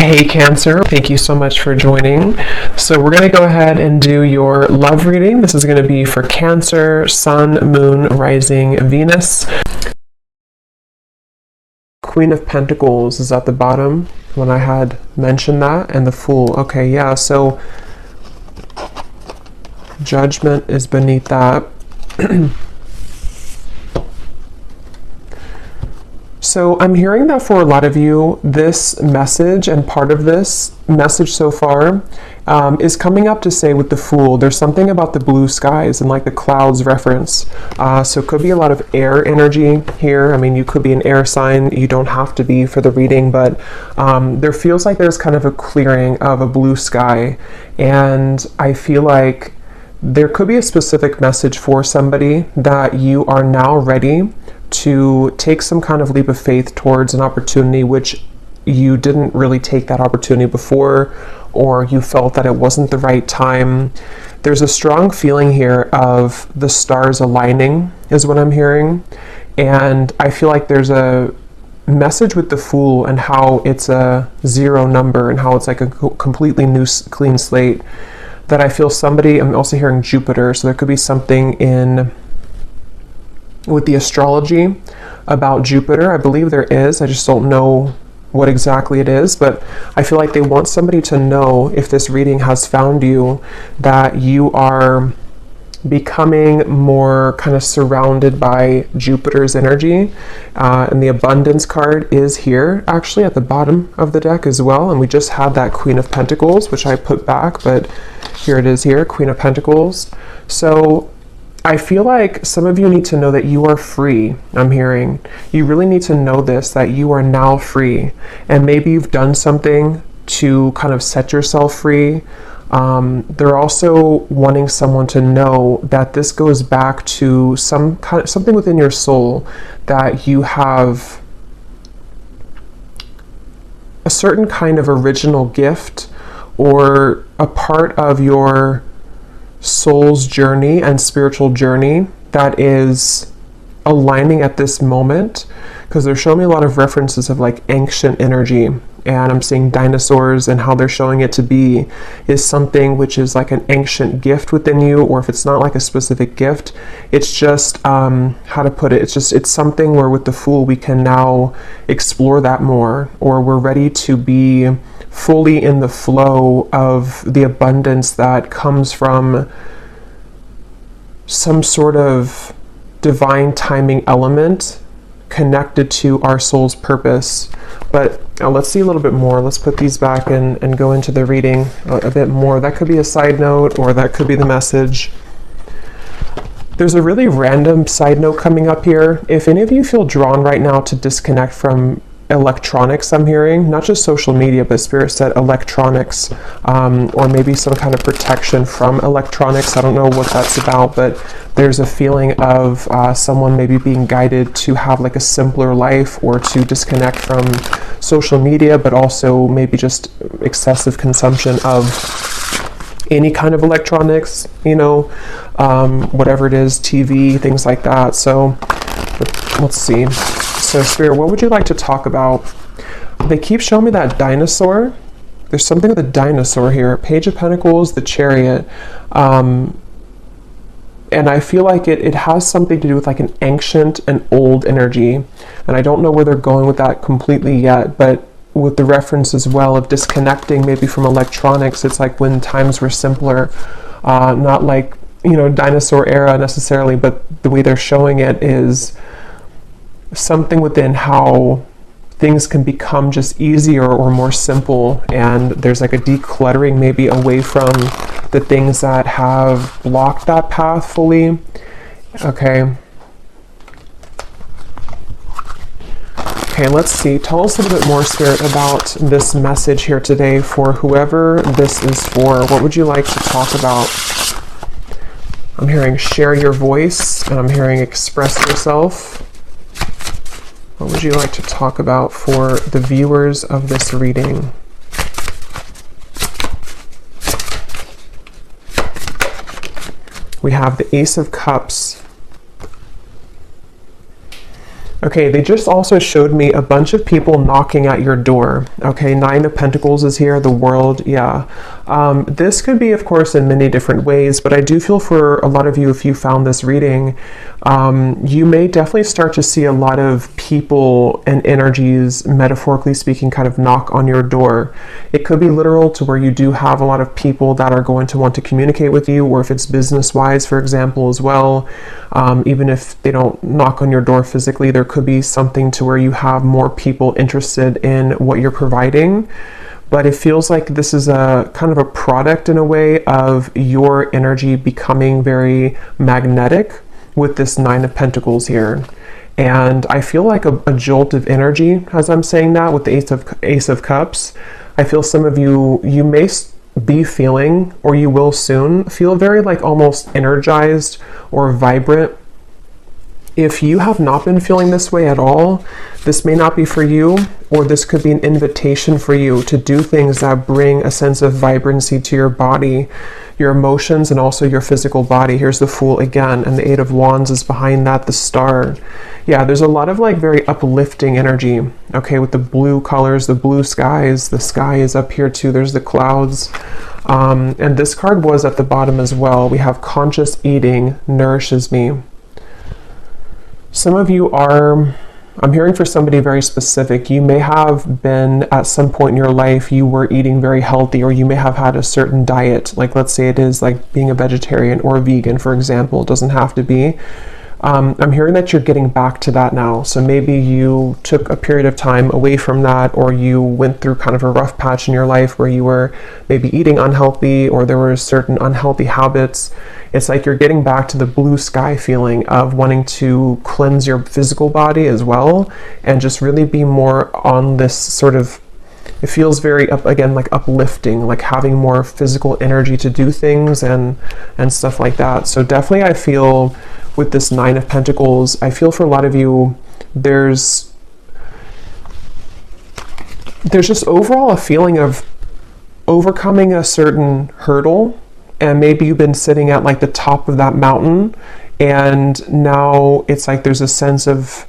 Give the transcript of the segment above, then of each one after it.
Hey Cancer, thank you so much for joining. So we're going to go ahead and do your love reading. This is going to be for Cancer, Sun, Moon, Rising, Venus. Queen of Pentacles is at the bottom when I had mentioned that, and the Fool. Okay, yeah, so Judgment is beneath that. So I'm hearing that for a lot of you, this message and part of this message so far is coming up to say with the Fool, there's something about the blue skies and like the clouds reference. So it could be a lot of air energy here. I mean, you could be an air sign. You don't have to be for the reading, but there feels like there's kind of a clearing of a blue sky. And I feel like there could be a specific message for somebody that you are now ready to take some kind of leap of faith towards an opportunity which you didn't really take that opportunity before, or you felt that it wasn't the right time. There's a strong feeling here of the stars aligning is what I'm hearing. And I feel like there's a message with the Fool and how it's a zero number and how it's like a completely new clean slate that I feel somebody, I'm also hearing Jupiter, so there could be something in with the astrology about Jupiter. I believe there is. I just don't know what exactly it is, but I feel like they want somebody to know, if this reading has found you, that you are becoming more kind of surrounded by Jupiter's energy. And the abundance card is here actually at the bottom of the deck as well. And we just had that Queen of Pentacles, which I put back, but here it is here, Queen of Pentacles. So I feel like some of you need to know that you are free. I'm hearing you really need to know this, that you are now free, and maybe you've done something to kind of set yourself free. They're also wanting someone to know that this goes back to something within your soul, that you have a certain kind of original gift or a part of your soul's journey and spiritual journey that is aligning at this moment, because they're showing me a lot of references of like ancient energy, and I'm seeing dinosaurs, and how they're showing it to be is something which is like an ancient gift within you, or if it's not like a specific gift, it's just how to put it, it's something where with the Fool we can now explore that more, or we're ready to be fully in the flow of the abundance that comes from some sort of divine timing element connected to our soul's purpose. But let's see a little bit more. Let's put these back and go into the reading a bit more. That could be a side note, or that could be the message. There's a really random side note coming up here. If any of you feel drawn right now to disconnect from electronics, I'm hearing, not just social media, but Spirit said electronics, or maybe some kind of protection from electronics. I don't know what that's about, but there's a feeling of someone maybe being guided to have like a simpler life, or to disconnect from social media, but also maybe just excessive consumption of any kind of electronics, you know, whatever it is, TV, things like that. So let's see. So Spirit, what would you like to talk about? They keep showing me that dinosaur. There's something with a dinosaur here. Page of Pentacles, the Chariot. And I feel like it has something to do with like an ancient and old energy. And I don't know where they're going with that completely yet, but with the reference as well of disconnecting maybe from electronics, it's like when times were simpler, not like, you know, dinosaur era necessarily, but the way they're showing it is something within how things can become just easier or more simple, and there's like a decluttering maybe away from the things that have blocked that path fully. Okay, let's see. Tell us a little bit more, Spirit, about this message here today for whoever this is for. What would you like to talk about? I'm hearing share your voice, and I'm hearing express yourself. What would you like to talk about for the viewers of this reading? We have the Ace of Cups. Okay, they just also showed me a bunch of people knocking at your door. Okay, Nine of Pentacles is here, the World, yeah. This could be, of course, in many different ways, but I do feel for a lot of you, if you found this reading, you may definitely start to see a lot of people and energies, metaphorically speaking, kind of knock on your door. It could be literal to where you do have a lot of people that are going to want to communicate with you, or if it's business-wise, for example, as well. Even if they don't knock on your door physically, there could be something to where you have more people interested in what you're providing. But it feels like this is a kind of a product in a way of your energy becoming very magnetic with this Nine of Pentacles here. And I feel like a jolt of energy as I'm saying that with the Ace of Cups. I feel some of you may be feeling, or you will soon feel, very like almost energized or vibrant. If you have not been feeling this way at all, this may not be for you, or this could be an invitation for you to do things that bring a sense of vibrancy to your body, your emotions, and also your physical body. Here's the Fool again, and the Eight of Wands is behind that, the Star. Yeah, there's a lot of like very uplifting energy, okay, with the blue colors, the blue skies. The sky is up here too, there's the clouds. And this card was at the bottom as well. We have conscious eating nourishes me. Some of you are, I'm hearing for somebody very specific, you may have been at some point in your life, you were eating very healthy, or you may have had a certain diet, like let's say it is like being a vegetarian or a vegan, for example. It doesn't have to be. I'm hearing that you're getting back to that now. So maybe you took a period of time away from that, or you went through kind of a rough patch in your life where you were maybe eating unhealthy, or there were certain unhealthy habits. It's like you're getting back to the blue sky feeling of wanting to cleanse your physical body as well, and just really be more on this sort of, it feels very like uplifting, like having more physical energy to do things and stuff like that. So definitely I feel with this Nine of Pentacles, I feel for a lot of you, there's just overall a feeling of overcoming a certain hurdle, and maybe you've been sitting at like the top of that mountain, and now it's like there's a sense of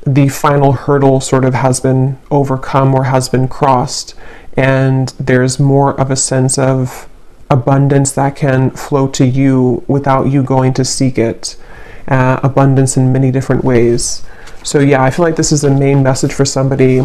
the final hurdle sort of has been overcome or has been crossed, and there's more of a sense of abundance that can flow to you without you going to seek it. Abundance in many different ways. So yeah, I feel like this is the main message for somebody.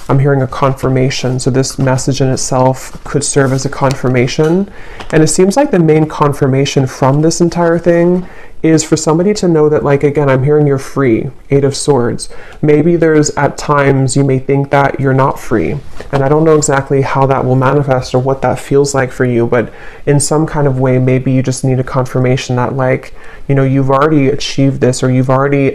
I'm hearing a confirmation. So this message in itself could serve as a confirmation. And it seems like the main confirmation from this entire thing is for somebody to know that, like, again, I'm hearing you're free. Eight of Swords. Maybe there's at times you may think that you're not free. And I don't know exactly how that will manifest or what that feels like for you, but in some kind of way, maybe you just need a confirmation that, like, you know, you've already achieved this, or you've already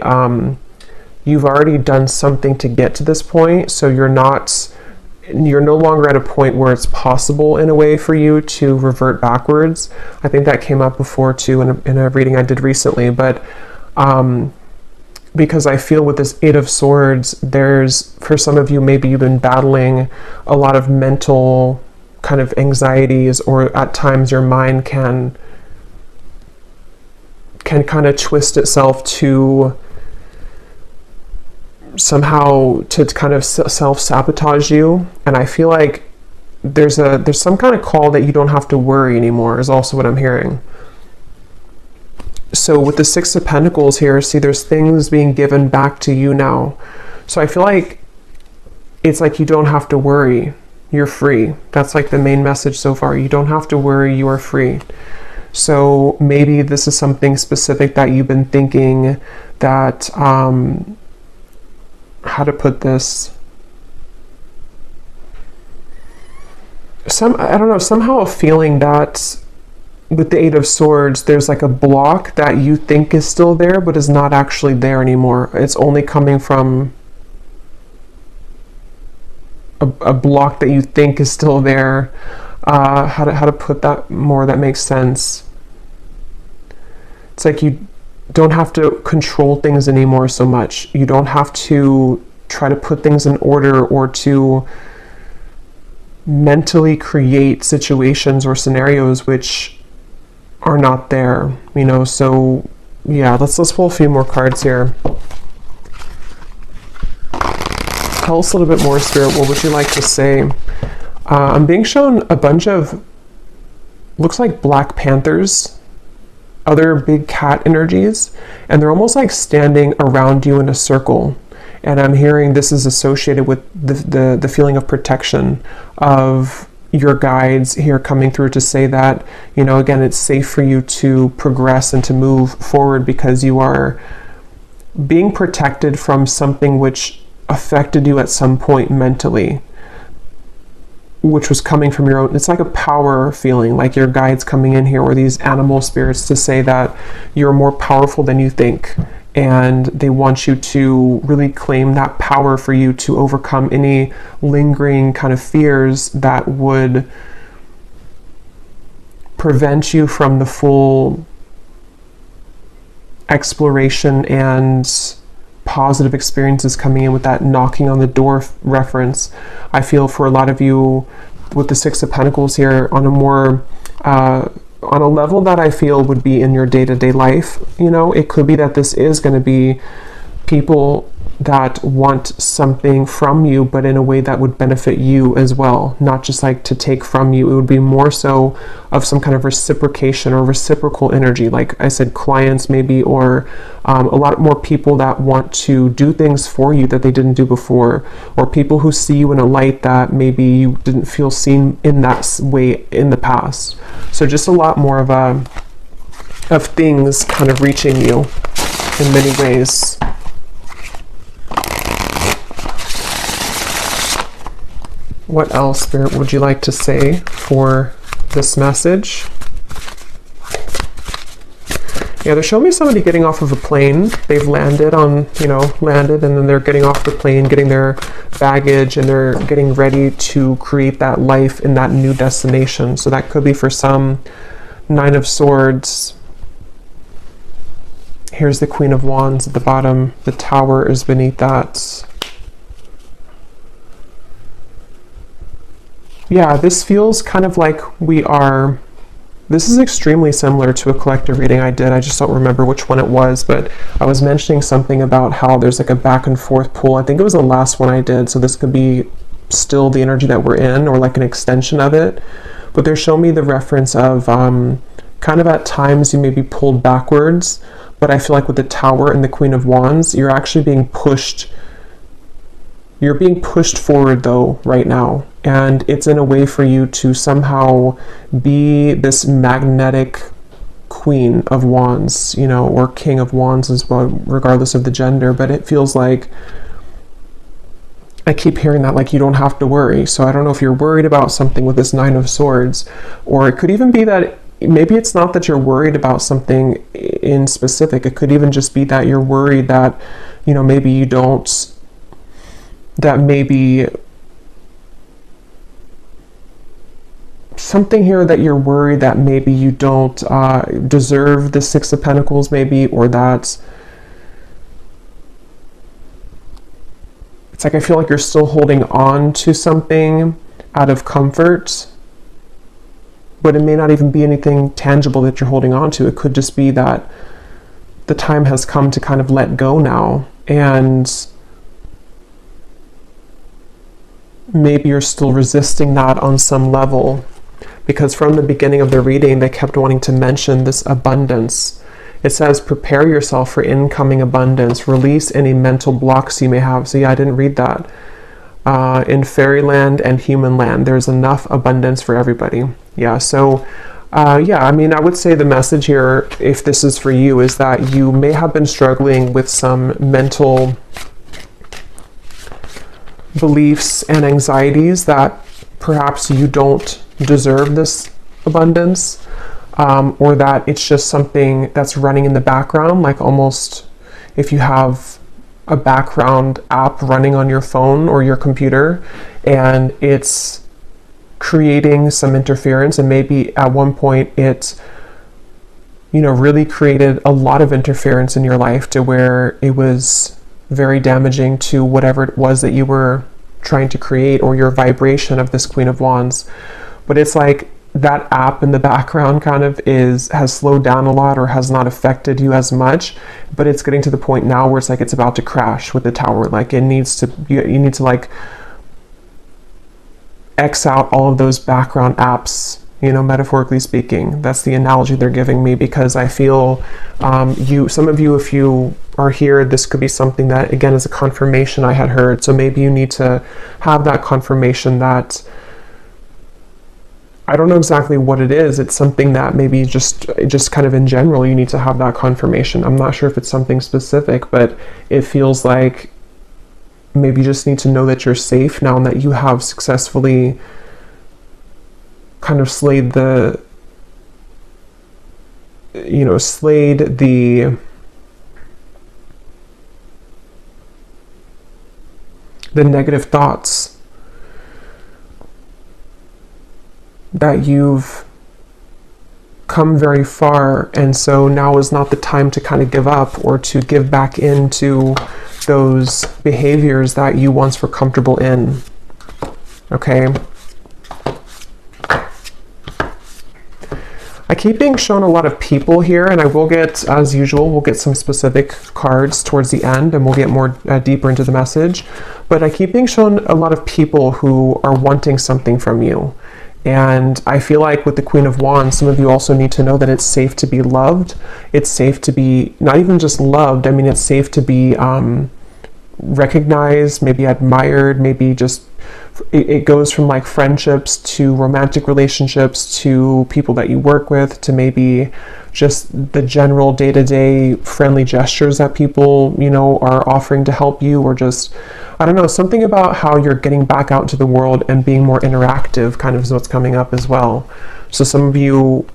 done something to get to this point. So you're no longer at a point where it's possible in a way for you to revert backwards. I think that came up before too in a reading I did recently, but because I feel with this Eight of Swords, there's, for some of you, maybe you've been battling a lot of mental kind of anxieties, or at times your mind can kind of twist itself to somehow to kind of self-sabotage you. And I feel like there's some kind of call that you don't have to worry anymore, is also what I'm hearing. So with the Six of Pentacles here, see, there's things being given back to you now. So I feel like it's like you don't have to worry, you're free. That's like the main message so far. You don't have to worry, you are free. So maybe this is something specific that you've been thinking that how to put this, I don't know, somehow a feeling that with the Eight of Swords, there's like a block that you think is still there, but is not actually there anymore. It's only coming from a block that you think is still there. How to put that more that makes sense. It's like you don't have to control things anymore so much. You don't have to try to put things in order, or to mentally create situations or scenarios which are not there, you know. So yeah, let's pull a few more cards here. tell us a little bit more, Spirit. What would you like to say? I'm being shown a bunch of, looks like Black Panthers, other big cat energies, and they're almost like standing around you in a circle. And I'm hearing this is associated with the feeling of protection of your guides here coming through to say that, you know, again, it's safe for you to progress and to move forward because you are being protected from something which affected you at some point mentally, which was coming from your own. It's like a power feeling, like your guides coming in here, or these animal spirits, to say that you're more powerful than you think. And they want you to really claim that power for you to overcome any lingering kind of fears that would prevent you from the full exploration and positive experiences coming in with that knocking on the door reference. I feel for a lot of you with the Six of Pentacles here on a more on a level that I feel would be in your day-to-day life. You know, it could be that this is going to be people that want something from you, but in a way that would benefit you as well, not just like to take from you. It would be more so of some kind of reciprocation or reciprocal energy, like I said, clients maybe, or a lot more people that want to do things for you that they didn't do before, or people who see you in a light that maybe you didn't feel seen in that way in the past. So just a lot more of things kind of reaching you in many ways. What else, Spirit, would you like to say for this message? Yeah, they're showing me somebody getting off of a plane. They've landed and then they're getting off the plane, getting their baggage, and they're getting ready to create that life in that new destination. So that could be for some Nine of Swords. Here's the Queen of Wands at the bottom. The Tower is beneath that. Yeah, this feels kind of like this is extremely similar to a collective reading I did. I just don't remember which one it was, but I was mentioning something about how there's like a back and forth pull. I think it was the last one I did, so this could be still the energy that we're in, or like an extension of it. But they're showing me the reference of kind of at times you may be pulled backwards, but I feel like with the Tower and the Queen of Wands, you're actually being pushed. You're being pushed forward though right now, and it's in a way for you to somehow be this magnetic Queen of Wands, you know, or King of Wands as well, regardless of the gender. But it feels like, I keep hearing that, like, you don't have to worry. So I don't know if you're worried about something with this Nine of Swords, or it could even be that maybe it's not that you're worried about something in specific. It could even just be that you're worried that, you know, maybe you don't, that maybe something here that you're worried that maybe you don't deserve the Six of Pentacles, maybe, or that it's like I feel like you're still holding on to something out of comfort, but it may not even be anything tangible that you're holding on to. It could just be that the time has come to kind of let go now, and maybe you're still resisting that on some level, because from the beginning of the reading, they kept wanting to mention this abundance. It says, prepare yourself for incoming abundance, release any mental blocks you may have. So yeah, I didn't read that. In fairyland and human land, there's enough abundance for everybody. Yeah, so yeah, I mean, I would say the message here, if this is for you, is that you may have been struggling with some mental beliefs and anxieties that perhaps you don't deserve this abundance, or that it's just something that's running in the background, like almost if you have a background app running on your phone or your computer, and it's creating some interference, and maybe at one point it, you know, really created a lot of interference in your life to where it was very damaging to whatever it was that you were trying to create, or your vibration of this Queen of Wands. But it's like that app in the background kind of has slowed down a lot or has not affected you as much, but it's getting to the point now where it's like it's about to crash with the tower. Like it needs to, you need to like X out all of those background apps, you know, metaphorically speaking. That's the analogy they're giving me, because I feel some of you, if you are here, this could be something that, again, is a confirmation I had heard. So maybe you need to have that confirmation that, I don't know exactly what it is. It's something that maybe just kind of in general, you need to have that confirmation. I'm not sure if it's something specific, but it feels like maybe you just need to know that you're safe now and that you have successfully kind of slayed the negative thoughts, that you've come very far, and so now is not the time to kind of give up or to give back into those behaviors that you once were comfortable in. Okay? I keep being shown a lot of people here, and I will get, as usual, we'll get some specific cards towards the end, and we'll get more deeper into the message. But I keep being shown a lot of people who are wanting something from you. And I feel like with the Queen of Wands, some of you also need to know that it's safe to be loved. It's safe to be not even just loved. I mean, it's safe to be recognized, maybe admired, maybe just, it goes from like friendships to romantic relationships to people that you work with to maybe just the general day-to-day friendly gestures that people, you know, are offering to help you, or just, I don't know, something about how you're getting back out into the world and being more interactive kind of is what's coming up as well. So some of you,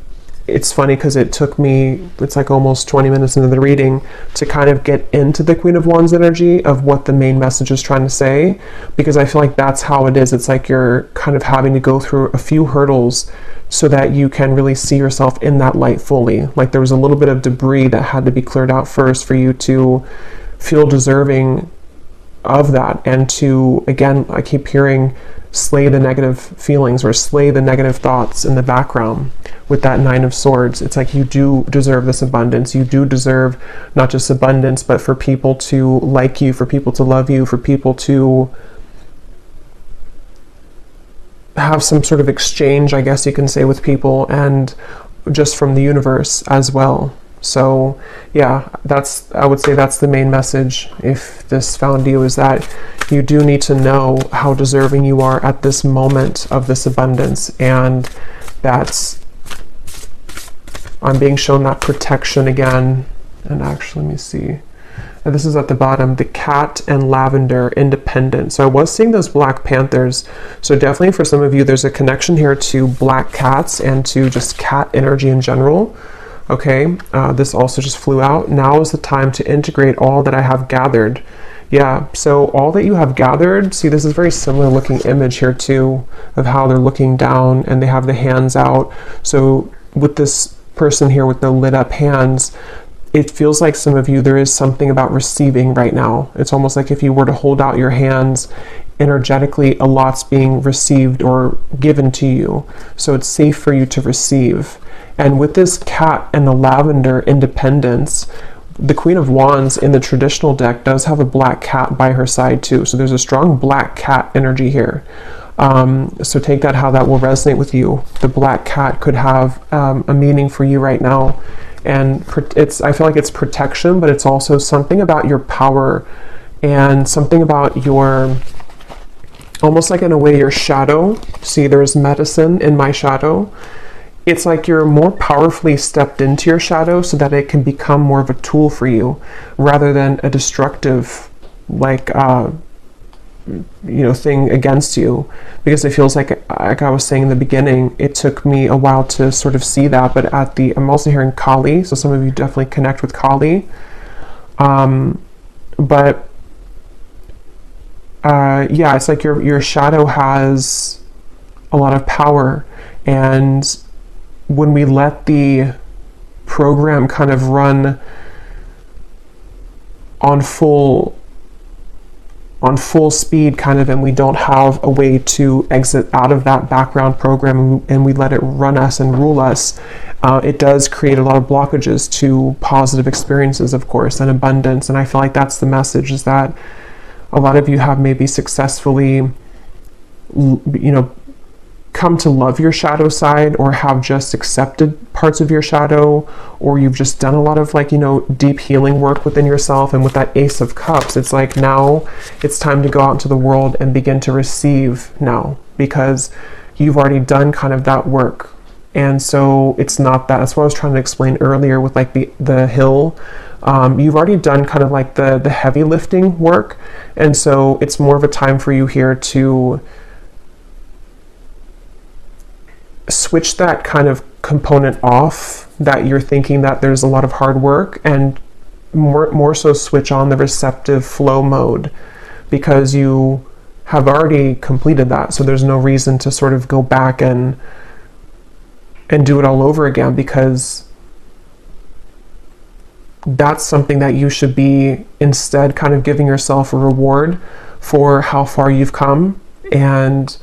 it's funny because it took me, it's like almost 20 minutes into the reading to kind of get into the Queen of Wands energy of what the main message is trying to say, because I feel like that's how it is. It's like you're kind of having to go through a few hurdles so that you can really see yourself in that light fully. Like there was a little bit of debris that had to be cleared out first for you to feel deserving of that, and to, again, I keep hearing, slay the negative feelings or slay the negative thoughts in the background with that Nine of Swords. It's like you do deserve this abundance. You do deserve not just abundance, but for people to like you, for people to love you, for people to have some sort of exchange, I guess you can say, with people, and just from the universe as well. So yeah, I would say that's the main message, if this found you, is that you do need to know how deserving you are at this moment of this abundance. And I'm being shown that protection again. And actually, let me see. And this is at the bottom, the cat and lavender, independent. So I was seeing those Black Panthers. So definitely for some of you, there's a connection here to black cats and to just cat energy in general. Okay, this also just flew out. Now is the time to integrate all that I have gathered. Yeah, so all that you have gathered, see, this is very similar looking image here too, of how they're looking down and they have the hands out. So with this person here with the lit up hands, it feels like some of you, there is something about receiving right now. It's almost like if you were to hold out your hands, energetically, a lot's being received or given to you. So it's safe for you to receive. And with this cat and the lavender, independence, the Queen of Wands in the traditional deck does have a black cat by her side too. So there's a strong black cat energy here. So take that how that will resonate with you. The black cat could have a meaning for you right now. And I feel like it's protection, but it's also something about your power and something about your, almost like in a way, your shadow. See, there's medicine in my shadow. It's like you're more powerfully stepped into your shadow so that it can become more of a tool for you rather than a destructive, like, thing against you. Because it feels like I was saying in the beginning, it took me a while to sort of see that, but I'm also hearing Kali, so some of you definitely connect with Kali. Yeah, it's like your shadow has a lot of power, and when we let the program kind of run on full on full speed kind of, and we don't have a way to exit out of that background program, and we let it run us and rule us, it does create a lot of blockages to positive experiences, of course, and abundance. And I feel like that's the message, is that a lot of you have maybe successfully, come to love your shadow side, or have just accepted parts of your shadow, or you've just done a lot of deep healing work within yourself. And with that Ace of Cups, it's like now it's time to go out into the world and begin to receive now, because you've already done kind of that work. And so it's not that. That's what I was trying to explain earlier with like the hill. You've already done kind of like the heavy lifting work. And so it's more of a time for you here to switch that kind of component off, that you're thinking that there's a lot of hard work, and more so switch on the receptive flow mode, because you have already completed that. So there's no reason to sort of go back and do it all over again, because that's something that you should be instead kind of giving yourself a reward for how far you've come. And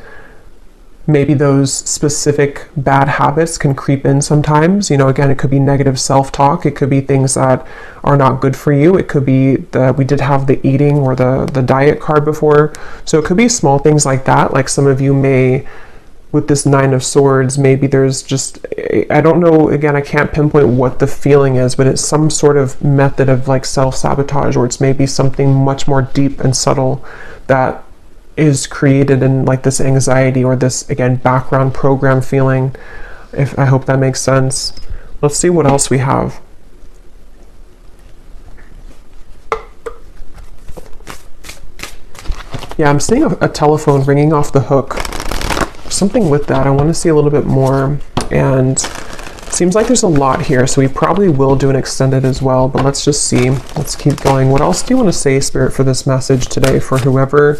maybe those specific bad habits can creep in sometimes. Again, it could be negative self-talk. It could be things that are not good for you. It could be that we did have the eating or the diet card before. So it could be small things like that. Like some of you may, with this Nine of Swords, maybe there's just, I don't know, again, I can't pinpoint what the feeling is, but it's some sort of method of like self-sabotage, or it's maybe something much more deep and subtle that is created in like this anxiety, or this, again, background program feeling. I hope that makes sense. Let's see what else we have. Yeah, I'm seeing a telephone ringing off the hook. Something with that. I want to see a little bit more, and it seems like there's a lot here, so we probably will do an extended as well, but let's just see. Let's keep going. What else do you want to say, Spirit, for this message today, for whoever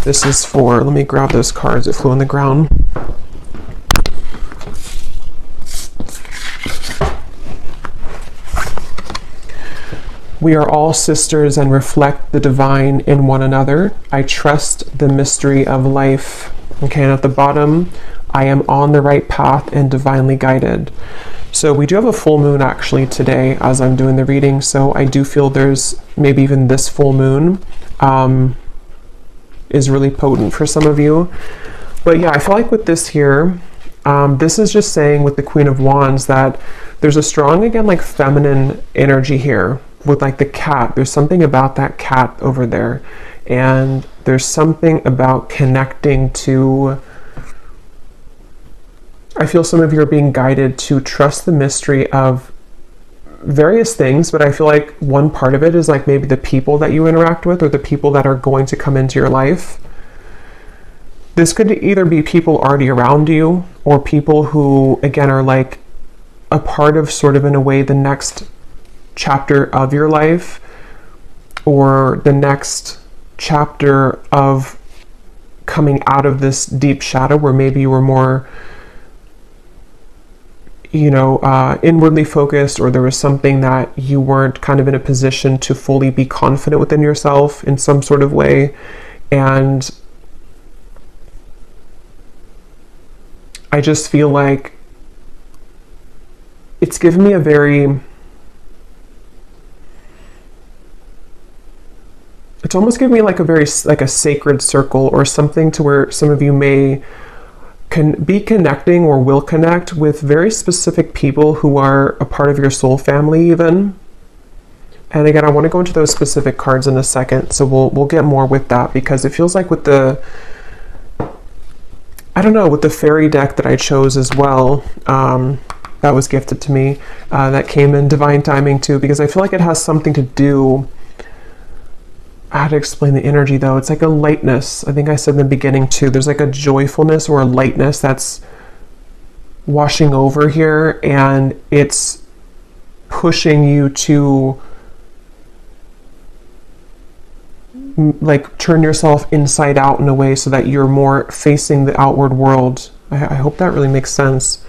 this is for? Let me grab those cards. It flew on the ground. We are all sisters and reflect the divine in one another. I trust the mystery of life. Okay, and at the bottom, I am on the right path and divinely guided. So we do have a full moon actually today as I'm doing the reading. So I do feel there's maybe even this full moon is really potent for some of you. But yeah, I feel like with this here, this is just saying with the Queen of Wands that there's a strong, again, like feminine energy here with like the cat. There's something about that cat over there. And there's something about connecting to, I feel some of you are being guided to trust the mystery of various things, but I feel like one part of it is like maybe the people that you interact with, or the people that are going to come into your life. This could either be people already around you, or people who, again, are like a part of sort of, in a way, the next chapter of your life, or the next chapter of coming out of this deep shadow where maybe you were more inwardly focused, or there was something that you weren't kind of in a position to fully be confident within yourself in some sort of way. And I just feel like it's given me a very, it's almost given me like a very, like a sacred circle or something, to where some of you may can be connecting or will connect with very specific people who are a part of your soul family even. And again, I want to go into those specific cards in a second, so we'll get more with that, because it feels like with the, I don't know, with the fairy deck that I chose as well, that was gifted to me, that came in divine timing too, because I feel like it has something to do, how to explain the energy though, it's like a lightness. I think I said in the beginning too, there's like a joyfulness or a lightness that's washing over here, and it's pushing you to like turn yourself inside out in a way so that you're more facing the outward world. I hope that really makes sense.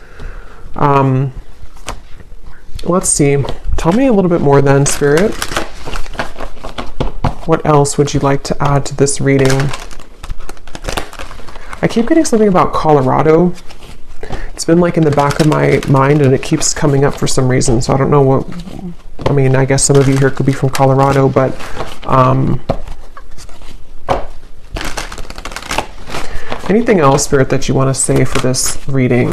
Let's see. Tell me a little bit more then, Spirit. What else would you like to add to this reading? I keep getting something about Colorado. It's been like in the back of my mind and it keeps coming up for some reason. So I don't know what, I mean, I guess some of you here could be from Colorado, but anything else, Spirit, that you want to say for this reading?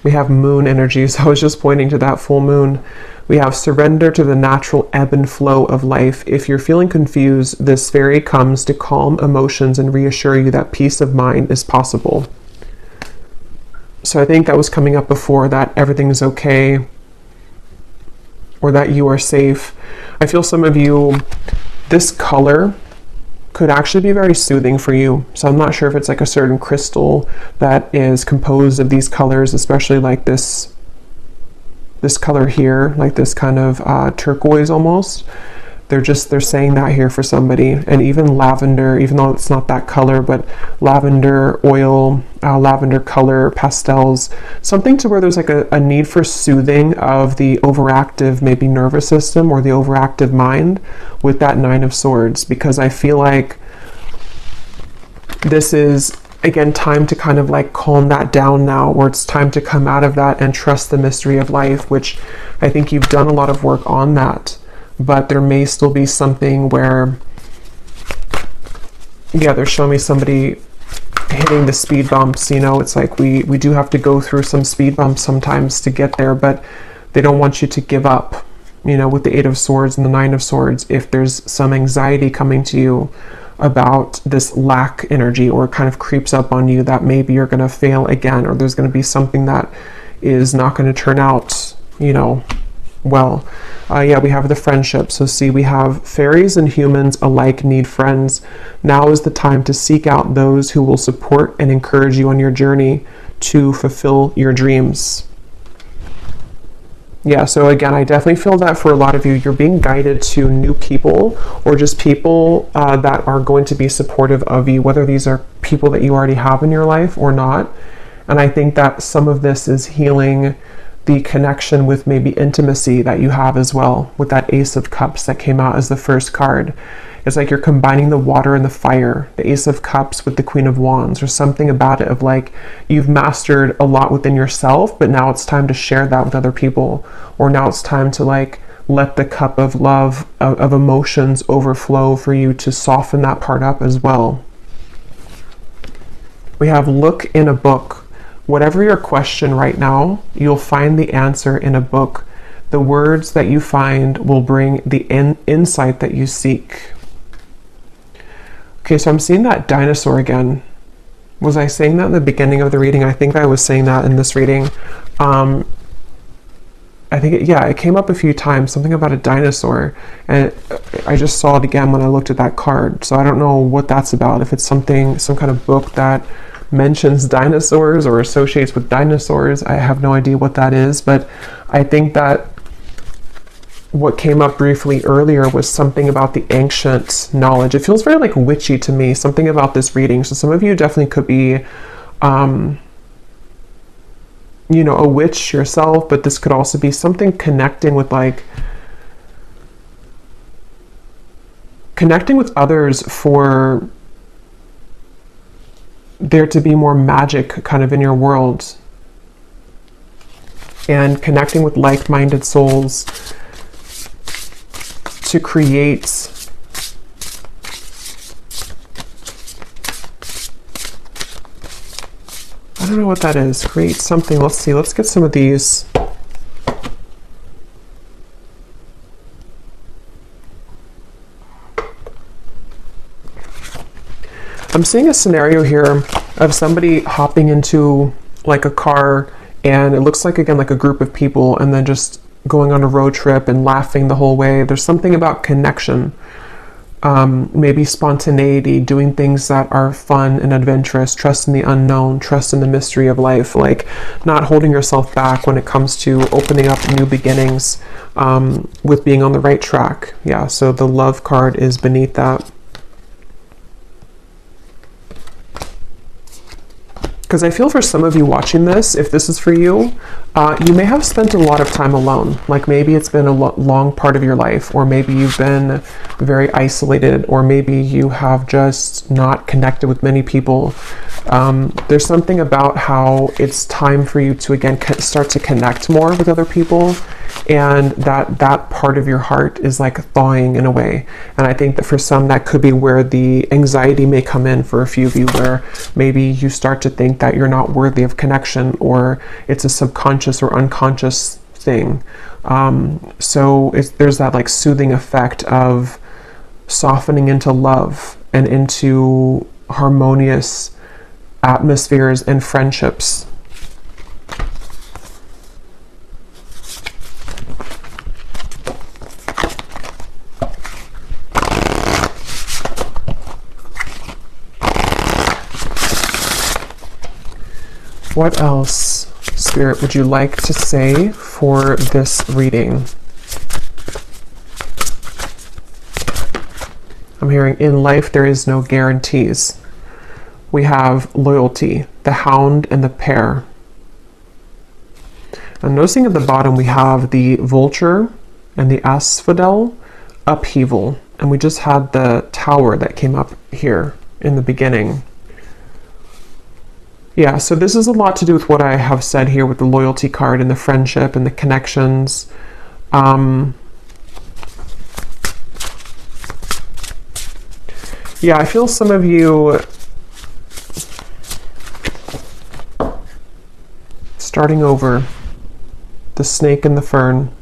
We have moon energy, so I was just pointing to that full moon. We have surrender to the natural ebb and flow of life. If you're feeling confused, this fairy comes to calm emotions and reassure you that peace of mind is possible. So I think that was coming up before, that everything is okay, or that you are safe. I feel some of you, this color could actually be very soothing for you. So I'm not sure if it's like a certain crystal that is composed of these colors, especially like this color here, like this kind of turquoise almost. They're saying that here for somebody. And even lavender, even though it's not that color, but lavender oil, lavender color, pastels, something to where there's like a need for soothing of the overactive maybe nervous system or the overactive mind with that Nine of Swords, because I feel like this is, again, time to kind of like calm that down now, where it's time to come out of that and trust the mystery of life, which I think you've done a lot of work on that. But there may still be something where, yeah, they're showing me somebody hitting the speed bumps. You know, it's like we do have to go through some speed bumps sometimes to get there, but they don't want you to give up, you know, with the Eight of Swords and the Nine of Swords. If there's some anxiety coming to you about this lack energy, or kind of creeps up on you that maybe you're going to fail again, or there's going to be something that is not going to turn out, you know, well. Yeah, we have the friendship. So see, we have fairies and humans alike need friends. Now is the time to seek out those who will support and encourage you on your journey to fulfill your dreams. Yeah, so again, I definitely feel that for a lot of you, you're being guided to new people, or just people that are going to be supportive of you, whether these are people that you already have in your life or not. And I think that some of this is healing the connection with maybe intimacy that you have as well, with that Ace of Cups that came out as the first card. It's like you're combining the water and the fire, the Ace of Cups with the Queen of Wands, or something about it of like you've mastered a lot within yourself, but now it's time to share that with other people, or now it's time to like let the cup of love, of emotions overflow for you to soften that part up as well. We have look in a book. Whatever your question right now, you'll find the answer in a book. The words that you find will bring the insight that you seek. Okay, so I'm seeing that dinosaur again. Was I saying that in the beginning of the reading? I think I was saying that in this reading. I think, it came up a few times, something about a dinosaur. And I just saw it again when I looked at that card. So I don't know what that's about. If it's some kind of book that mentions dinosaurs or associates with dinosaurs, I have no idea what that is. But I think that what came up briefly earlier was something about the ancient knowledge. It feels very like witchy to me, something about this reading. So some of you definitely could be you know, a witch yourself, but this could also be something connecting with others for there to be more magic kind of in your world, and connecting with like-minded souls to create I don't know what that is. Create something. Let's see. Let's get some of these. I'm seeing a scenario here of somebody hopping into like a car, and it looks like, again, like a group of people, and then just going on a road trip and laughing the whole way. There's something about connection. Maybe spontaneity, doing things that are fun and adventurous, trust in the unknown, trust in the mystery of life, like not holding yourself back when it comes to opening up new beginnings, with being on the right track. Yeah, so the love card is beneath that. Because I feel for some of you watching this, if this is for you, you may have spent a lot of time alone. Like maybe it's been a long part of your life, or maybe you've been very isolated, or maybe you have just not connected with many people. There's something about how it's time for you to again start to connect more with other people, and that part of your heart is like thawing in a way. And I think that for some, that could be where the anxiety may come in for a few of you, where maybe you start to think that you're not worthy of connection, or it's a subconscious or unconscious thing. So there's that like soothing effect of softening into love and into harmonious atmospheres and friendships. What else, Spirit, would you like to say for this reading? I'm hearing, in life there is no guarantees. We have loyalty, the hound and the pair. I'm noticing at the bottom we have the vulture and the asphodel, upheaval. And we just had the tower that came up here in the beginning. Yeah, so this is a lot to do with what I have said here with the loyalty card and the friendship and the connections. Yeah, I feel some of you starting over, the snake and the fern.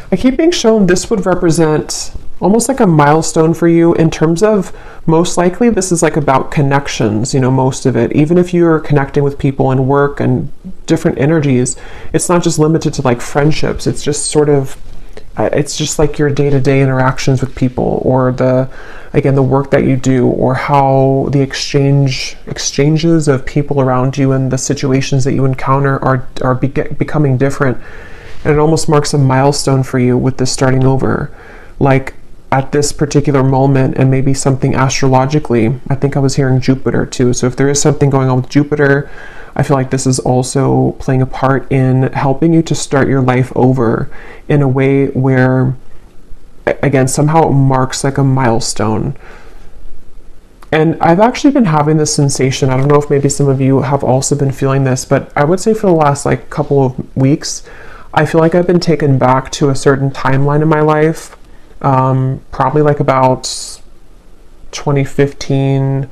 I keep being shown this would represent almost like a milestone for you in terms of, most likely this is like about connections, most of it. Even if you're connecting with people in work and different energies, it's not just limited to like friendships. It's just sort of, it's just like your day-to-day interactions with people, or the work that you do, or how the exchanges of people around you and the situations that you encounter are becoming different. And it almost marks a milestone for you with this starting over. Like at this particular moment, and maybe something astrologically, I think I was hearing Jupiter too. So if there is something going on with Jupiter, I feel like this is also playing a part in helping you to start your life over in a way where, again, somehow it marks like a milestone. And I've actually been having this sensation, I don't know if maybe some of you have also been feeling this, but I would say for the last like couple of weeks, I feel like I've been taken back to a certain timeline in my life. Probably like about 2015,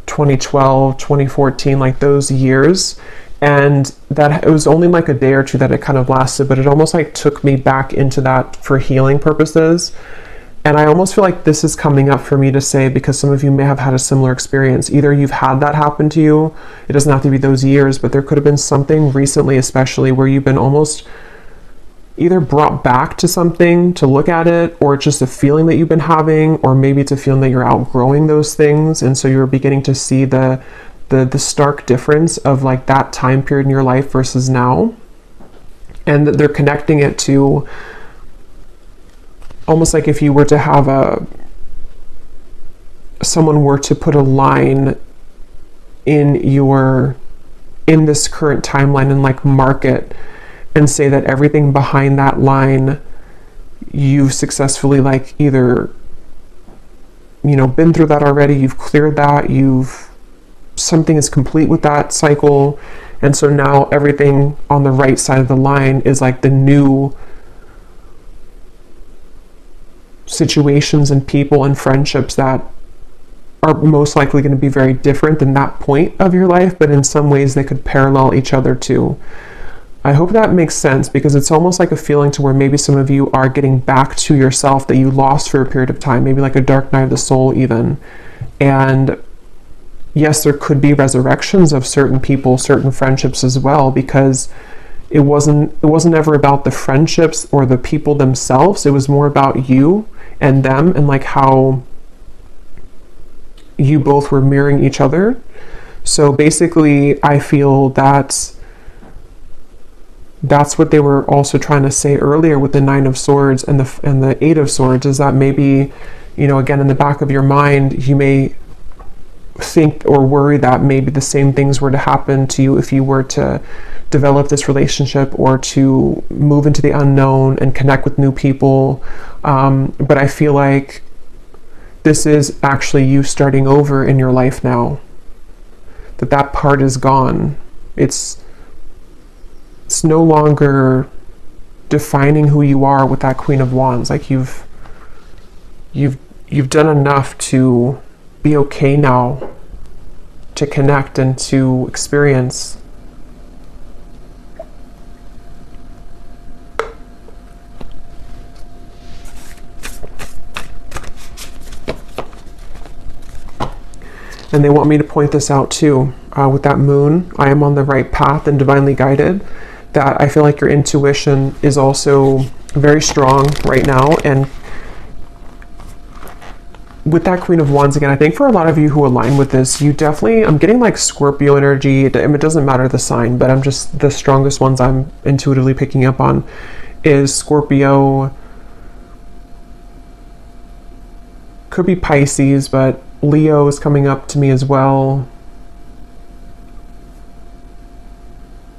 2012, 2014, like those years. And that it was only like a day or two that it kind of lasted, but it almost like took me back into that for healing purposes. And I almost feel like this is coming up for me to say, because some of you may have had a similar experience. Either you've had that happen to you, it doesn't have to be those years, but there could have been something recently, especially where you've been almost either brought back to something to look at it, or it's just a feeling that you've been having, or maybe it's a feeling that you're outgrowing those things. And so you're beginning to see the stark difference of like that time period in your life versus now. And that they're connecting it to almost like if you were to have someone were to put a line in this current timeline and like mark it and say that everything behind that line you've successfully like either been through that already, you've cleared that, something is complete with that cycle, and so now everything on the right side of the line is like the new situations and people and friendships that are most likely going to be very different than that point of your life, but in some ways they could parallel each other too. I hope that makes sense, because it's almost like a feeling to where maybe some of you are getting back to yourself that you lost for a period of time, maybe like a dark night of the soul even. And yes, there could be resurrections of certain people, certain friendships as well, because it wasn't ever about the friendships or the people themselves. It was more about you and them, and like how you both were mirroring each other. So basically, I feel that's what they were also trying to say earlier with the Nine of Swords and the Eight of Swords, is that maybe, again, in the back of your mind, you may think or worry that maybe the same things were to happen to you if you were to develop this relationship or to move into the unknown and connect with new people. But I feel like this is actually you starting over in your life now. That part is gone. It's no longer defining who you are with that Queen of Wands. Like you've done enough to be okay now, to connect and to experience. And they want me to point this out too. With that moon, I am on the right path and divinely guided. That I feel like your intuition is also very strong right now. And with that Queen of Wands again, I think for a lot of you who align with this, you definitely, I'm getting like Scorpio energy. It doesn't matter the sign, but I'm just, the strongest ones I'm intuitively picking up on is Scorpio. Could be Pisces, but Leo is coming up to me as well.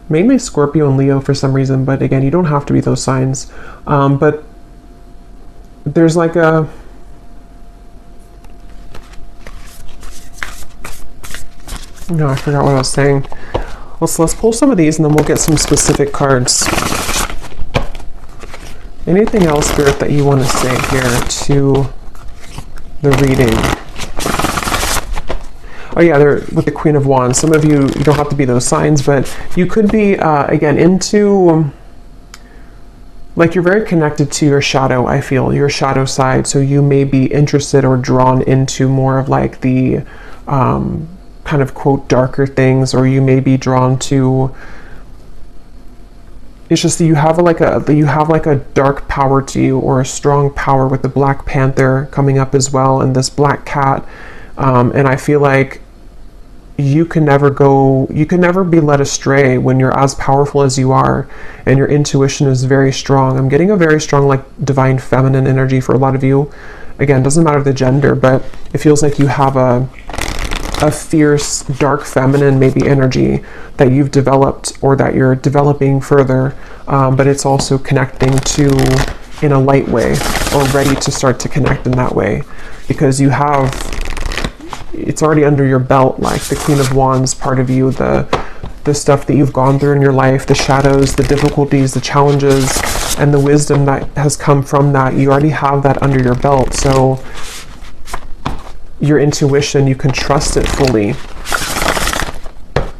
Mainly Scorpio and Leo for some reason, but again, you don't have to be those signs. But there's like a... No, I forgot what I was saying. Well, so let's pull some of these and then we'll get some specific cards. Anything else, Spirit, that you want to say here to the reading? Oh yeah, they're with the Queen of Wands. Some of you don't have to be those signs, but you could be, again, into, like you're very connected to your shadow, I feel, your shadow side. So you may be interested or drawn into more of like the kind of quote darker things, or you may be drawn to, it's just that you have like a dark power to you, or a strong power with the Black Panther coming up as well, and this black cat. And I feel like you can never be led astray when you're as powerful as you are and your intuition is very strong. I'm getting a very strong like divine feminine energy for a lot of you. Again, doesn't matter the gender, but it feels like you have a fierce dark feminine maybe energy that you've developed or that you're developing further, but it's also connecting to in a light way, or ready to start to connect in that way, because you have, it's already under your belt, like the Queen of Wands part of you, the stuff that you've gone through in your life, the shadows, the difficulties, the challenges, and the wisdom that has come from that. You already have that under your belt. So your intuition, you can trust it fully.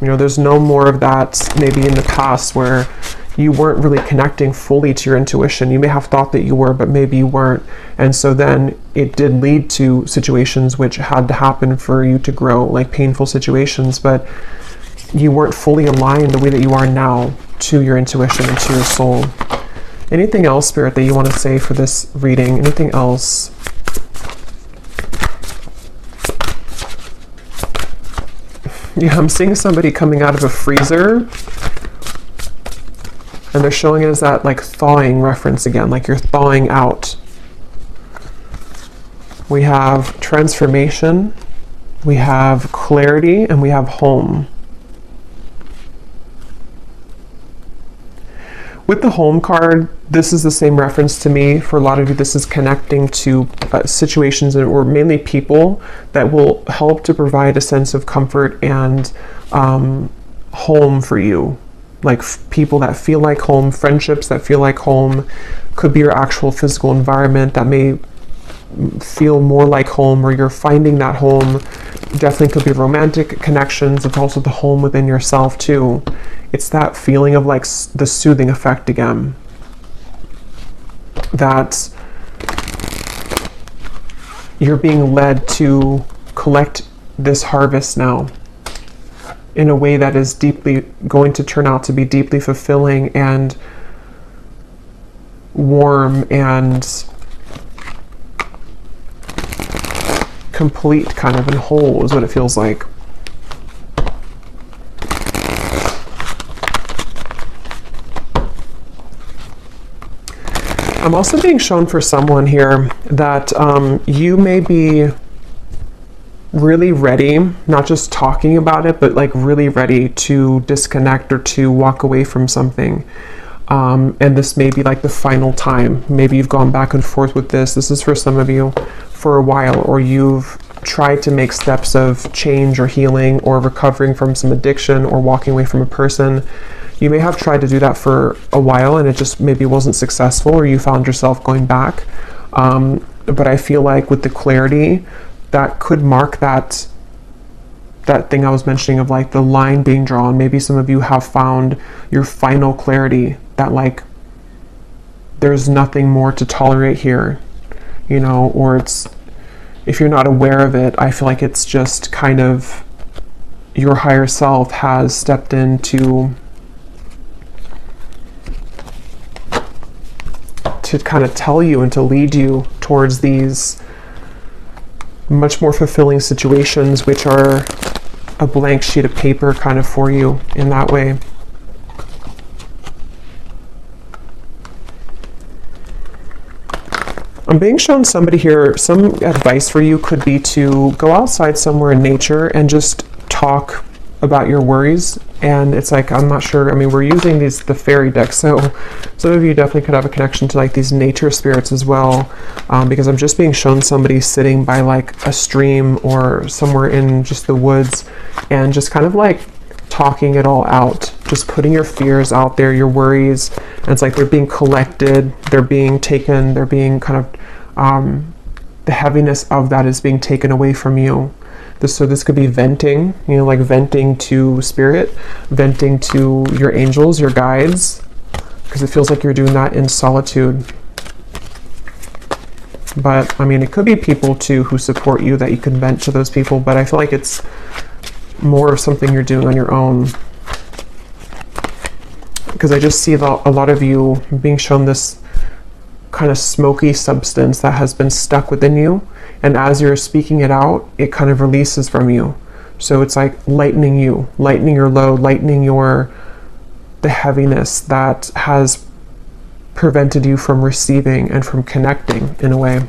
You know, there's no more of that maybe in the past where you weren't really connecting fully to your intuition. You may have thought that you were, but maybe you weren't. And so then it did lead to situations which had to happen for you to grow, like painful situations, but you weren't fully aligned the way that you are now to your intuition and to your soul. Anything else, Spirit, that you want to say for this reading? Anything else? Yeah, I'm seeing somebody coming out of a freezer, and they're showing it as that like thawing reference again, like you're thawing out. We have transformation, we have clarity, and we have home. With the home card, this is the same reference to me. For a lot of you, this is connecting to situations or mainly people that will help to provide a sense of comfort and home for you. Like people that feel like home, friendships that feel like home, could be your actual physical environment that may feel more like home, or you're finding that home. Definitely could be romantic connections. It's also the home within yourself too. It's that feeling of like the soothing effect again. That you're being led to collect this harvest now in a way that is deeply going to turn out to be deeply fulfilling and warm and complete, kind of, and whole is what it feels like. I'm also being shown for someone here that you may be really ready, not just talking about it, but like really ready to disconnect or to walk away from something. And this may be like the final time. Maybe you've gone back and forth with this. This is for some of you for a while, or you've tried to make steps of change or healing or recovering from some addiction or walking away from a person. You may have tried to do that for a while and it just maybe wasn't successful, or you found yourself going back. But I feel like with the clarity, that could mark that thing I was mentioning of like the line being drawn. Maybe some of you have found your final clarity that like there's nothing more to tolerate here, you know, or it's, if you're not aware of it, I feel like it's just kind of your higher self has stepped in to kind of tell you and to lead you towards these much more fulfilling situations, which are a blank sheet of paper kind of for you in that way. I'm being shown somebody here, some advice for you could be to go outside somewhere in nature and just talk about your worries. And it's like, I'm not sure, I mean, we're using the fairy deck, so some of you definitely could have a connection to like these nature spirits as well, because I'm just being shown somebody sitting by like a stream or somewhere in just the woods and just kind of like talking it all out, just putting your fears out there, your worries, and it's like they're being collected, they're being taken, they're being kind of, the heaviness of that is being taken away from you. So this could be venting, you know, like venting to spirit, venting to your angels, your guides, because it feels like you're doing that in solitude. But I mean, it could be people too who support you that you can vent to those people, but I feel like it's more of something you're doing on your own. Because I just see a lot of you being shown this kind of smoky substance that has been stuck within you, and as you're speaking it out, it kind of releases from you. So it's like lightening you, lightening your load, lightening the heaviness that has prevented you from receiving and from connecting in a way.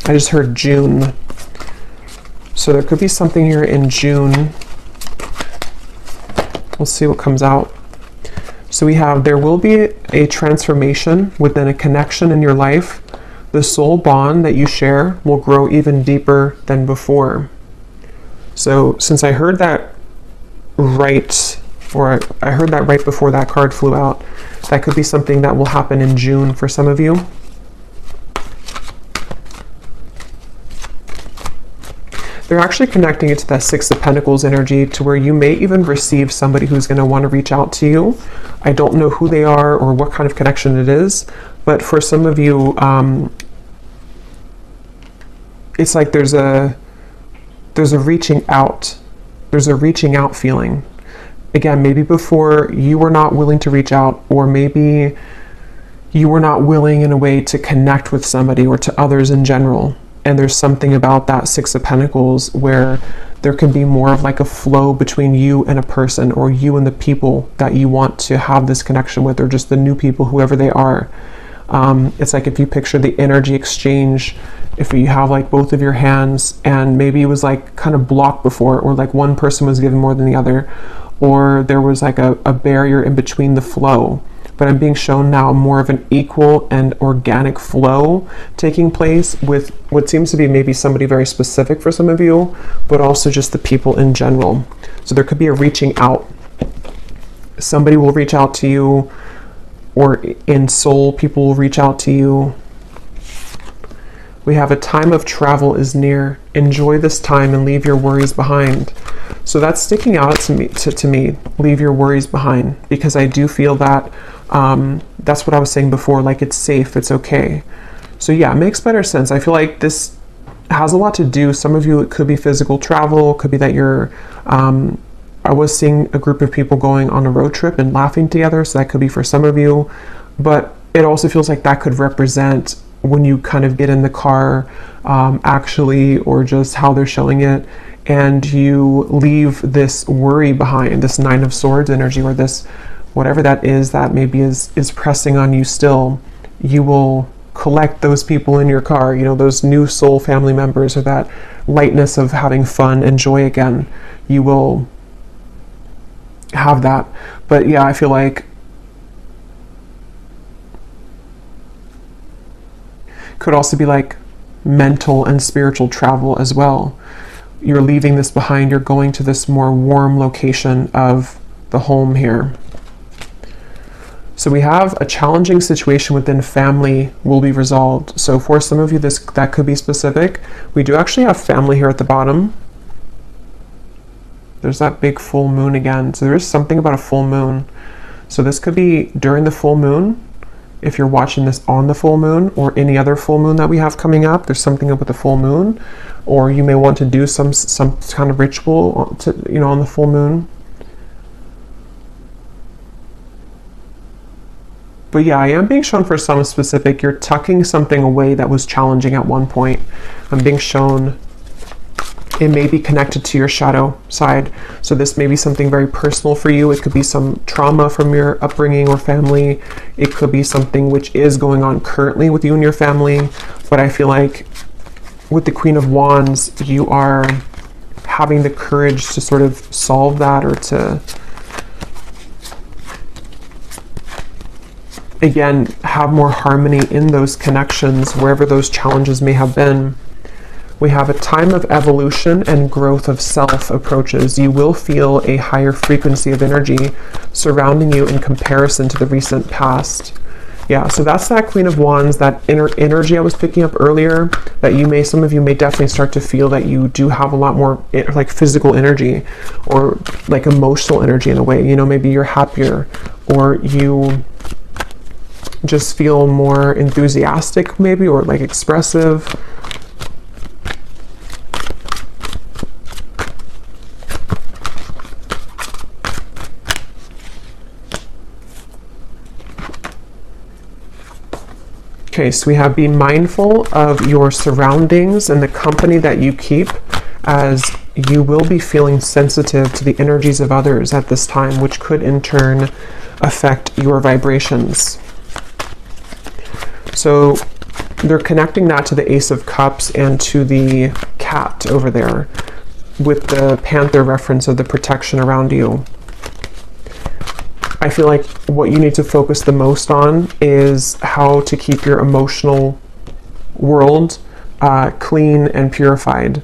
I just heard June. So there could be something here in June. We'll see what comes out. So we have, there will be a transformation within a connection in your life. The soul bond that you share will grow even deeper than before. So since I heard that right, or I heard that right before that card flew out, that could be something that will happen in June for some of you. They're actually connecting it to that Six of Pentacles energy, to where you may even receive somebody who's going to want to reach out to you. I don't know who they are or what kind of connection it is, but for some of you, it's like there's a reaching out. There's a reaching out feeling. Again, maybe before you were not willing to reach out, or maybe you were not willing in a way to connect with somebody or to others in general. And there's something about that Six of Pentacles where there can be more of like a flow between you and a person, or you and the people that you want to have this connection with, or just the new people, whoever they are. It's like if you picture the energy exchange, if you have like both of your hands and maybe it was like kind of blocked before, or like one person was given more than the other, or there was like a barrier in between the flow. But I'm being shown now more of an equal and organic flow taking place with what seems to be maybe somebody very specific for some of you, but also just the people in general. So there could be a reaching out. Somebody will reach out to you, or in soul, people will reach out to you. We have a time of travel is near. Enjoy this time and leave your worries behind. So that's sticking out to me, leave your worries behind, because I do feel that that's what I was saying before, like it's safe, it's okay. So yeah, it makes better sense. I feel like this has a lot to do, some of you, it could be physical travel, it could be that you're, I was seeing a group of people going on a road trip and laughing together, so that could be for some of you, but it also feels like that could represent when you kind of get in the car, actually, or just how they're showing it, and you leave this worry behind, this Nine of Swords energy, or this whatever that is that maybe is pressing on you still. You will collect those people in your car, you know, those new soul family members, or that lightness of having fun and joy again. You will have that. But yeah, I feel like could also be like mental and spiritual travel as well. You're leaving this behind, you're going to this more warm location of the home here. So we have a challenging situation within family will be resolved. So for some of you, that could be specific. We do actually have family here at the bottom. There's that big full moon again. So there is something about a full moon. So this could be during the full moon. If you're watching this on the full moon, or any other full moon that we have coming up, there's something up with the full moon, or you may want to do some kind of ritual to, you know, on the full moon. But yeah, I am being shown for some specific, you're tucking something away that was challenging at one point. I'm being shown it may be connected to your shadow side. So this may be something very personal for you. It could be some trauma from your upbringing or family. It could be something which is going on currently with you and your family. But I feel like with the Queen of Wands, you are having the courage to sort of solve that, or to, again, have more harmony in those connections, wherever those challenges may have been. We have a time of evolution and growth of self approaches. You will feel a higher frequency of energy surrounding you in comparison to the recent past. Yeah, so that's that Queen of Wands, that inner energy I was picking up earlier, that some of you may definitely start to feel that you do have a lot more like physical energy, or like emotional energy in a way. You know, maybe you're happier, or you just feel more enthusiastic maybe, or like expressive. Okay, so we have be mindful of your surroundings and the company that you keep, as you will be feeling sensitive to the energies of others at this time, which could in turn affect your vibrations. So they're connecting that to the Ace of Cups and to the cat over there, with the panther reference of the protection around you. I feel like what you need to focus the most on is how to keep your emotional world clean and purified,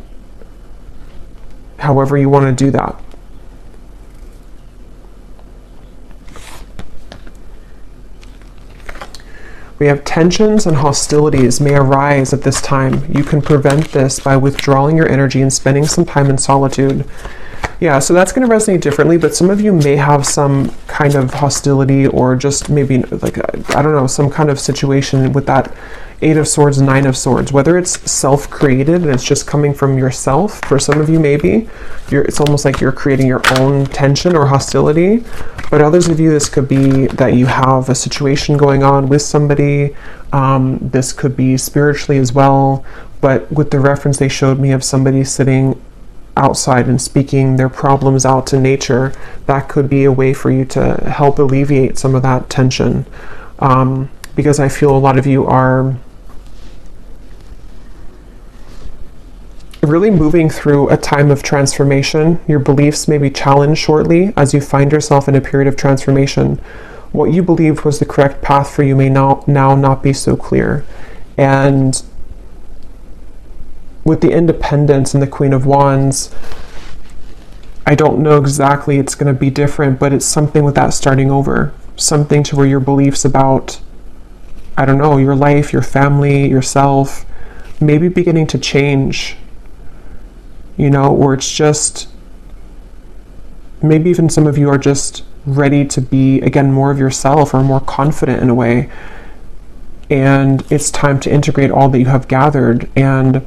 however you want to do that. We have tensions and hostilities may arise at this time. You can prevent this by withdrawing your energy and spending some time in solitude. Yeah, so that's going to resonate differently, but some of you may have some kind of hostility, or just maybe like, I don't know, some kind of situation with that Eight of Swords, Nine of Swords, whether it's self-created and it's just coming from yourself. For some of you, maybe it's almost like you're creating your own tension or hostility. But others of you, this could be that you have a situation going on with somebody. This could be spiritually as well. But with the reference they showed me of somebody sitting outside and speaking their problems out to nature, that could be a way for you to help alleviate some of that tension. Because I feel a lot of you are really moving through a time of transformation. Your beliefs may be challenged shortly as you find yourself in a period of transformation. What you believed was the correct path for you may now not be so clear. And with the Independence and the Queen of Wands, I don't know exactly, it's going to be different, but it's something with that starting over. Something to where your beliefs about, I don't know, your life, your family, yourself, maybe beginning to change. You know, or it's just, maybe even some of you are just ready to be, again, more of yourself, or more confident in a way. And it's time to integrate all that you have gathered. And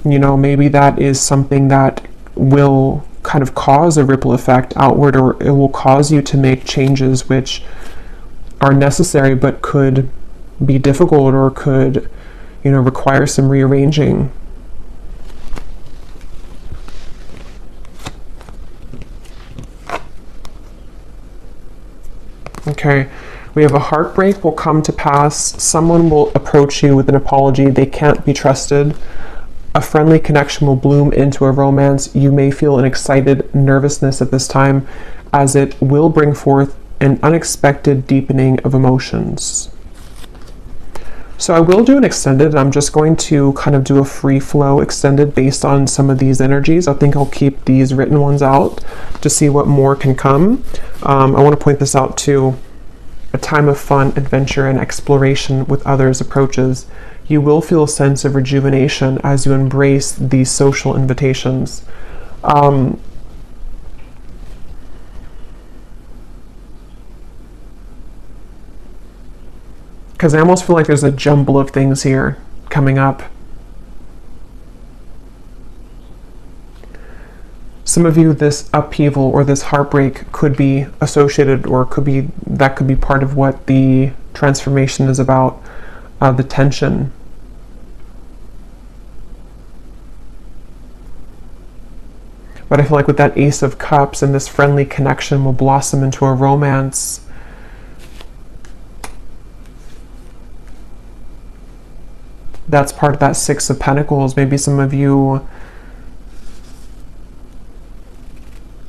you know, maybe that is something that will kind of cause a ripple effect outward, or it will cause you to make changes which are necessary but could be difficult or could, require some rearranging. Okay, we have a heartbreak will come to pass. Someone will approach you with an apology. They can't be trusted. A friendly connection will bloom into a romance. You may feel an excited nervousness at this time, as it will bring forth an unexpected deepening of emotions. So I will do an extended. I'm just going to kind of do a free flow extended based on some of these energies. I think I'll keep these written ones out to see what more can come. I want to point this out too. A time of fun, adventure, and exploration with others approaches. You will feel a sense of rejuvenation as you embrace these social invitations. Because I almost feel like there's a jumble of things here coming up. Some of you, this upheaval or this heartbreak could be associated, or could be part of what the transformation is about, the tension. But I feel like with that Ace of Cups and this friendly connection will blossom into a romance. That's part of that Six of Pentacles. Maybe some of you,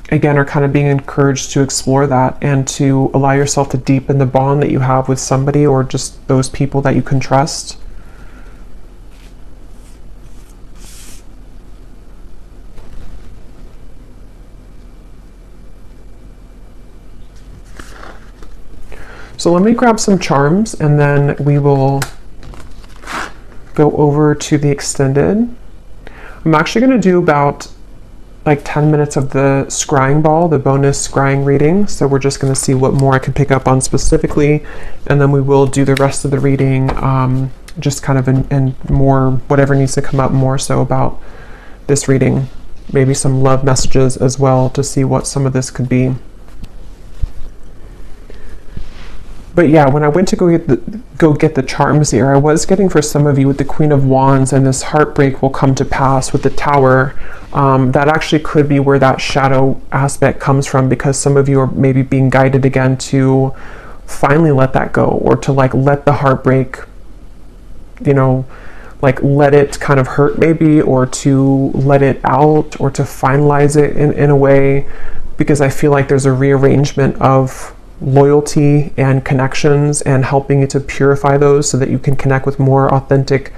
again, are kind of being encouraged to explore that and to allow yourself to deepen the bond that you have with somebody, or just those people that you can trust. So let me grab some charms and then we will go over to the extended. I'm actually going to do about like 10 minutes of the scrying ball, the bonus scrying reading. So we're just going to see what more I can pick up on specifically, and then we will do the rest of the reading, just kind of in more, whatever needs to come up more so about this reading. Maybe some love messages as well to see what some of this could be. But yeah, when I went to go get the charms here, I was getting for some of you with the Queen of Wands and this heartbreak will come to pass with the Tower. That actually could be where that shadow aspect comes from, because some of you are maybe being guided again to finally let that go, or to like let the heartbreak, like let it kind of hurt maybe, or to let it out, or to finalize it in a way, because I feel like there's a rearrangement of loyalty and connections, and helping you to purify those so that you can connect with more authentic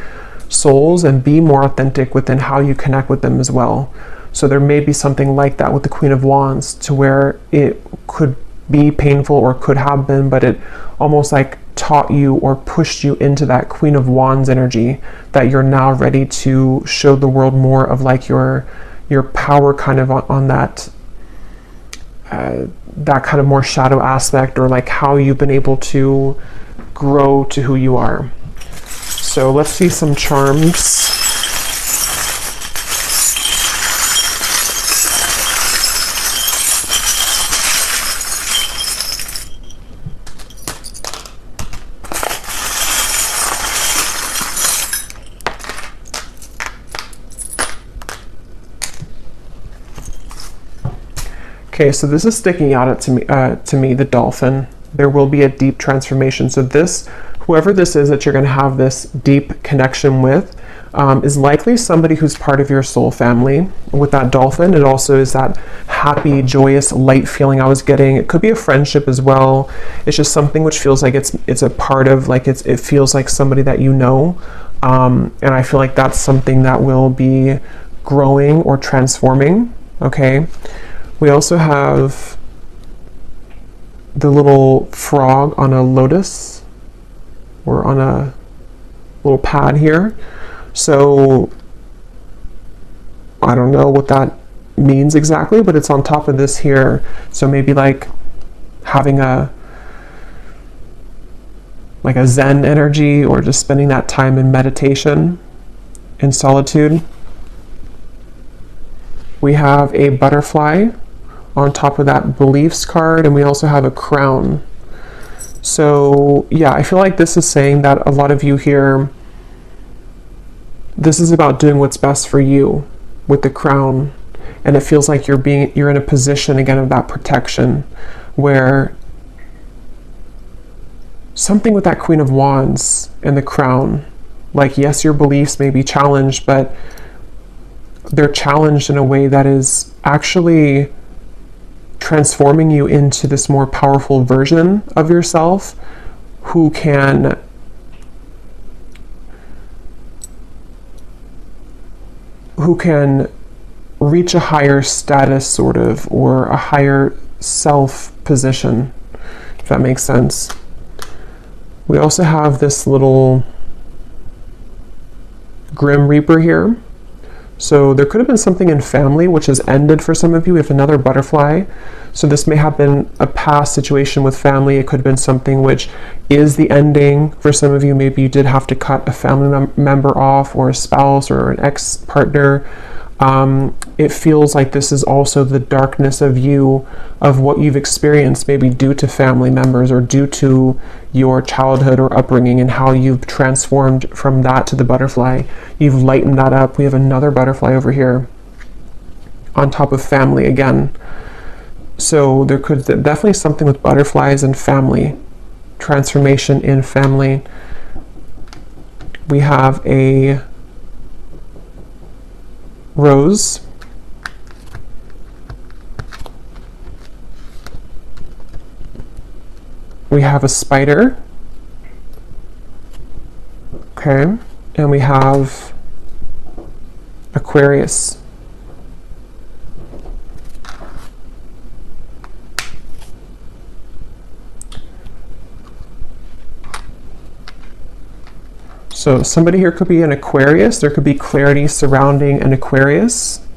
souls and be more authentic within how you connect with them as well. So there may be something like that with the Queen of Wands, to where it could be painful, or could have been, but it almost like taught you or pushed you into that Queen of Wands energy, that you're now ready to show the world more of like your power kind of on that that kind of more shadow aspect, or like how you've been able to grow to who you are. So let's see some charms. Okay, so this is sticking out to me, the dolphin. There will be a deep transformation. So this, whoever this is that you're going to have this deep connection with, is likely somebody who's part of your soul family. With that dolphin, it also is that happy, joyous, light feeling I was getting. It could be a friendship as well. It's just something which feels like it's a part of, like it feels like somebody that you know. And I feel like that's something that will be growing or transforming. Okay. We also have the little frog on a lotus, or on a little pad here. So I don't know what that means exactly, but it's on top of this here. So maybe like having a Zen energy, or just spending that time in meditation, in solitude. We have a butterfly on top of that beliefs card, and we also have a crown. So yeah, I feel like this is saying that a lot of you here, this is about doing what's best for you with the crown. And it feels like you're in a position again of that protection, where something with that Queen of Wands and the crown, like, yes, your beliefs may be challenged, but they're challenged in a way that is actually transforming you into this more powerful version of yourself who can reach a higher status, sort of, or a higher self position, if that makes sense. We also have this little Grim Reaper here. So there could have been something in family which has ended for some of you. We have another butterfly. So this may have been a past situation with family. It could have been something which is the ending. For some of you, maybe you did have to cut a family member off, or a spouse or an ex-partner. It feels like this is also the darkness of you, of what you've experienced, maybe due to family members or due to your childhood or upbringing, and how you've transformed from that to the butterfly. You've lightened that up. We have another butterfly over here on top of family again. So there could definitely something with butterflies and family, transformation in family. We have a rose. We have a spider. Okay. And we have Aquarius. So somebody here could be an Aquarius. There could be clarity surrounding an Aquarius.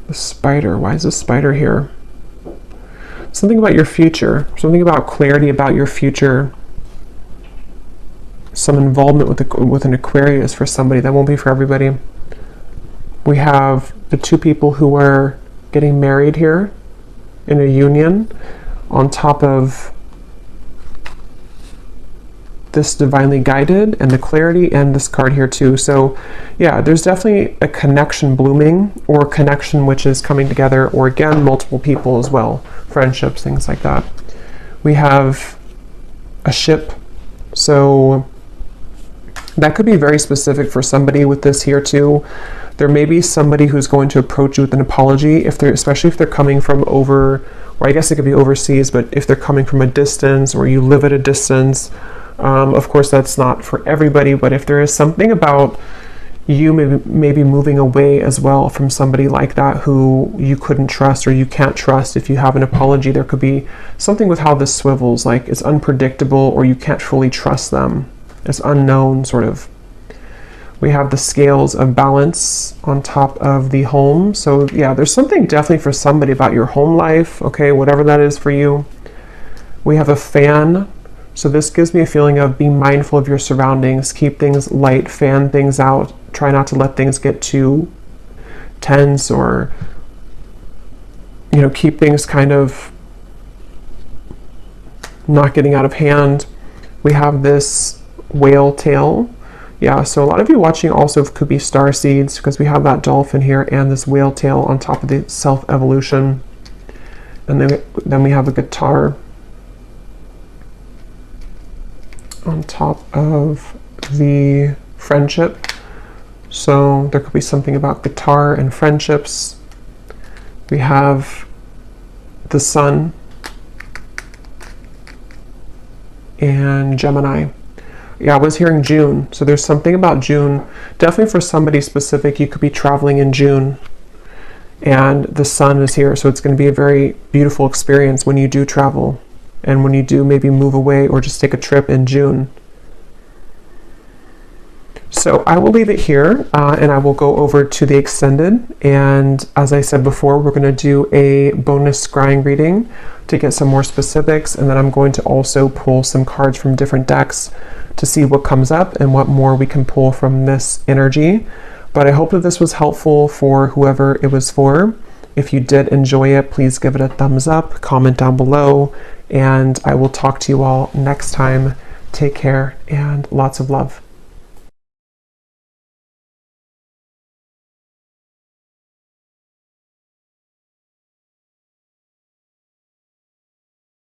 The spider. Why is the spider here? Something about your future. Something about clarity about your future. Some involvement with an Aquarius for somebody. That won't be for everybody. We have the two people who are getting married here in a union, on top of this divinely guided and the clarity, and this card here too. So yeah, there's definitely a connection blooming, or a connection which is coming together, or again, multiple people as well, friendships, things like that. We have a ship. So that could be very specific for somebody with this here too. There may be somebody who's going to approach you with an apology, especially if they're coming from over, or I guess it could be overseas, but if they're coming from a distance, or you live at a distance. Of course, that's not for everybody, but if there is something about you maybe moving away as well from somebody like that who you couldn't trust or you can't trust, if you have an apology, there could be something with how this swivels, like it's unpredictable, or you can't fully trust them. It's unknown, sort of. We have the scales of balance on top of the home. So yeah, there's something definitely for somebody about your home life, okay, whatever that is for you. We have a fan. So this gives me a feeling of being mindful of your surroundings, keep things light, fan things out, try not to let things get too tense, or, you know, keep things kind of not getting out of hand. We have this whale tail. Yeah, so a lot of you watching also could be star seeds, because we have that dolphin here and this whale tail on top of the self-evolution. And then we have a guitar on top of the friendship. So there could be something about guitar and friendships. We have the sun and Gemini. Yeah, I was hearing June. So there's something about June. Definitely for somebody specific, you could be traveling in June. And the sun is here. So it's going to be a very beautiful experience when you do travel. And when you do maybe move away or just take a trip in June. So I will leave it here, and I will go over to the extended. And as I said before, we're going to do a bonus scrying reading to get some more specifics. And then I'm going to also pull some cards from different decks to see what comes up and what more we can pull from this energy. But I hope that this was helpful for whoever it was for. If you did enjoy it, please give it a thumbs up, comment down below, and I will talk to you all next time. Take care and lots of love.